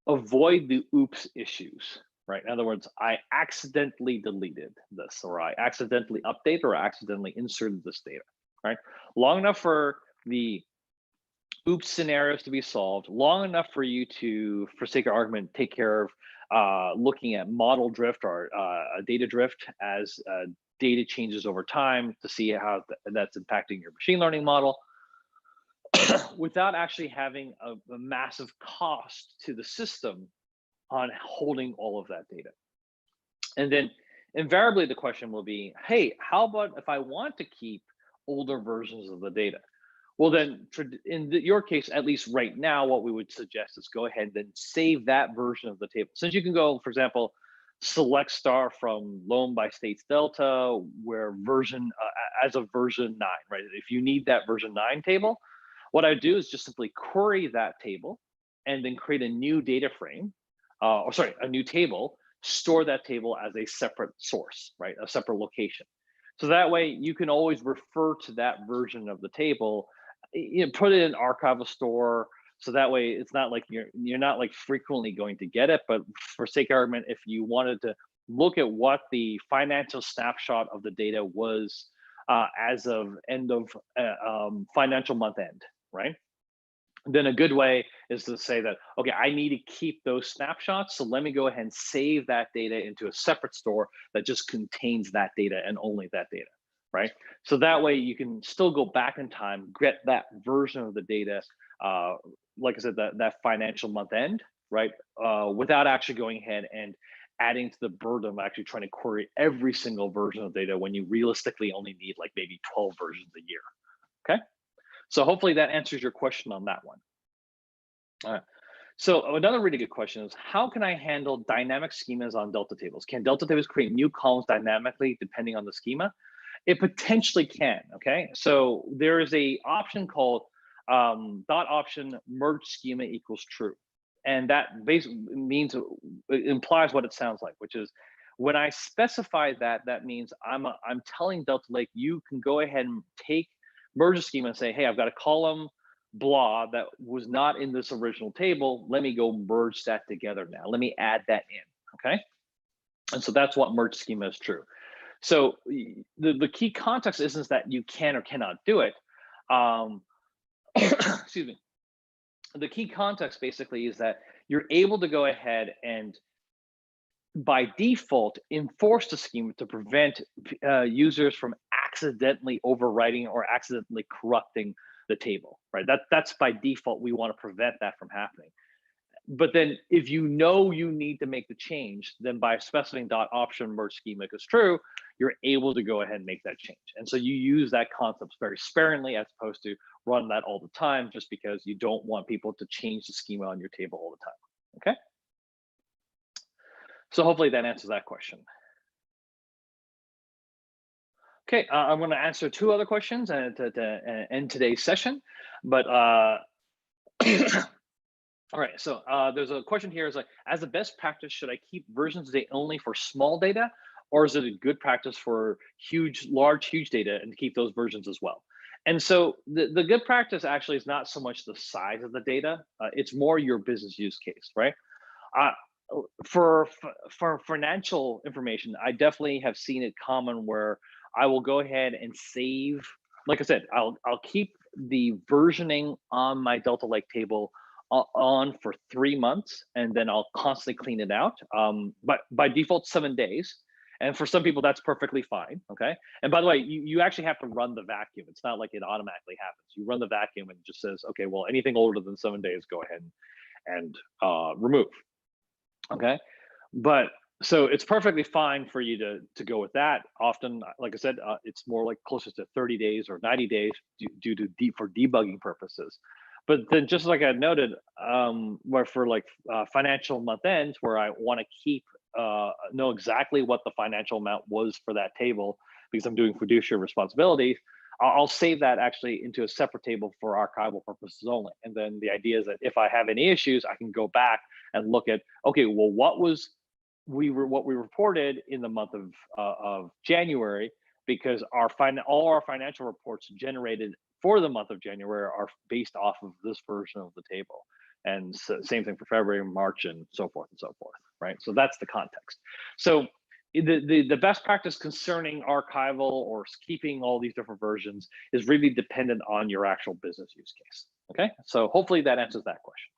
avoid the oops issues, right? In other words, I accidentally deleted this, or I accidentally updated, or I accidentally inserted this data, right? Long enough for the oops scenarios to be solved, long enough for you to, for sake of argument, take care of looking at model drift or data drift as data changes over time to see how that's impacting your machine learning model without actually having a massive cost to the system on holding all of that data. And then invariably the question will be, hey, how about if I want to keep older versions of the data? Well, then in your case, at least right now, what we would suggest is go ahead and save that version of the table. Since you can go, for example, select star from loan by states delta, where version as of version 9, right? If you need that version 9 table, what I do is just simply query that table and then create a new data frame, a new table, store that table as a separate source, right? A separate location. So that way you can always refer to that version of the table, put it in archival store. So that way it's not like you're not like frequently going to get it, but for sake of argument, if you wanted to look at what the financial snapshot of the data was as of end of financial month end, right? Then a good way is to say that, okay, I need to keep those snapshots. So let me go ahead and save that data into a separate store that just contains that data and only that data, right? So that way you can still go back in time, get that version of the data, like I said, that financial month end, right? Without actually going ahead and adding to the burden of actually trying to query every single version of data when you realistically only need like maybe 12 versions a year, okay? So hopefully that answers your question on that one. All right. So another really good question is, how can I handle dynamic schemas on Delta tables? Can Delta tables create new columns dynamically depending on the schema? It potentially can, okay? So there is a option called dot option merge schema equals true. And that basically means, it implies what it sounds like, which is when I specify that, that means I'm telling Delta Lake, you can go ahead and merge a schema and say, hey, I've got a column blah that was not in this original table. Let me go merge that together now. Let me add that in, okay? And so that's what merge schema is true. So the key context isn't that you can or cannot do it. Excuse me. The key context basically is that you're able to go ahead and by default enforce the schema to prevent users from accidentally overwriting or accidentally corrupting the table, right? That's by default. We want to prevent that from happening. But then if you know you need to make the change, then by specifying dot option merge schema is true, you're able to go ahead and make that change. And so you use that concept very sparingly as opposed to run that all the time, just because you don't want people to change the schema on your table all the time, okay? So hopefully that answers that question. Okay, I'm going to answer 2 other questions to end today's session, but all right, so there's a question here is like, as a best practice, should I keep versions of data only for small data, or is it a good practice for huge data and to keep those versions as well? And so the good practice actually is not so much the size of the data, it's more your business use case, right? Uh, for financial information, I definitely have seen it common where I will go ahead and save. Like I said, I'll keep the versioning on my Delta Lake table on for 3 months, and then I'll constantly clean it out. But by default, 7 days. And for some people, that's perfectly fine. Okay. And by the way, you actually have to run the vacuum. It's not like it automatically happens. You run the vacuum and it just says, okay, well, anything older than 7 days, go ahead and remove. Okay. But so it's perfectly fine for you to go with that. Often, like I said, it's more like closer to 30 days or 90 days due to for debugging purposes. But then, just like I noted, where for like financial month ends, where I want to keep know exactly what the financial amount was for that table because I'm doing fiduciary responsibilities. I'll save that actually into a separate table for archival purposes only. And then the idea is that if I have any issues, I can go back and look at, okay, well, what we reported in the month of January, because all our financial reports generated for the month of January are based off of this version of the table. And so, same thing for February, March, and so forth and so forth, right? So that's the context. So the best practice concerning archival or keeping all these different versions is really dependent on your actual business use case. Okay, so hopefully that answers that question.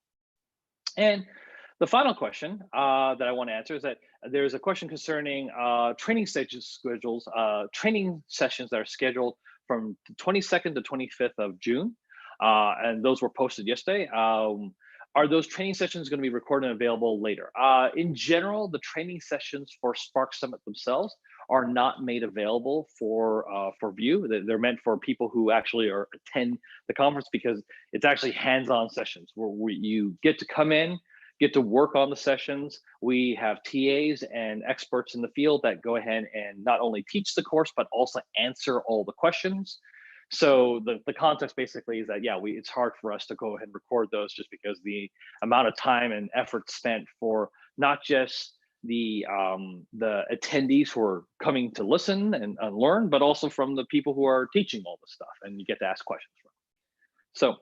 And the final question that I want to answer is that there's a question concerning training schedules, training sessions that are scheduled from the 22nd to 25th of June, and those were posted yesterday. Are those training sessions going to be recorded and available later? In general, the training sessions for Spark Summit themselves are not made available for view. They're meant for people who actually attend the conference, because it's actually hands-on sessions where you get to come in, get to work on the sessions. We have TAs and experts in the field that go ahead and not only teach the course, but also answer all the questions. So the context basically is that, yeah, it's hard for us to go ahead and record those, just because the amount of time and effort spent for not just the attendees who are coming to listen and learn, but also from the people who are teaching all this stuff, and you get to ask questions from. So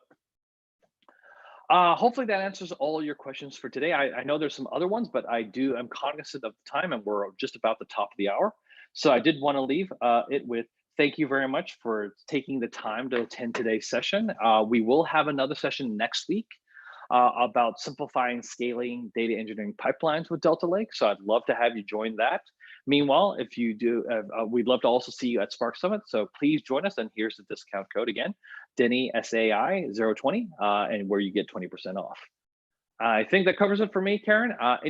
hopefully that answers all your questions for today. I know there's some other ones, but I'm cognizant of the time, and we're just about the top of the hour. So I did want to leave it with, thank you very much for taking the time to attend today's session. We will have another session next week about simplifying scaling data engineering pipelines with Delta Lake. So I'd love to have you join that. Meanwhile, if you do, we'd love to also see you at Spark Summit. So please join us. And here's the discount code again, Denny SAI 020, and where you get 20% off. I think that covers it for me, Karen. Any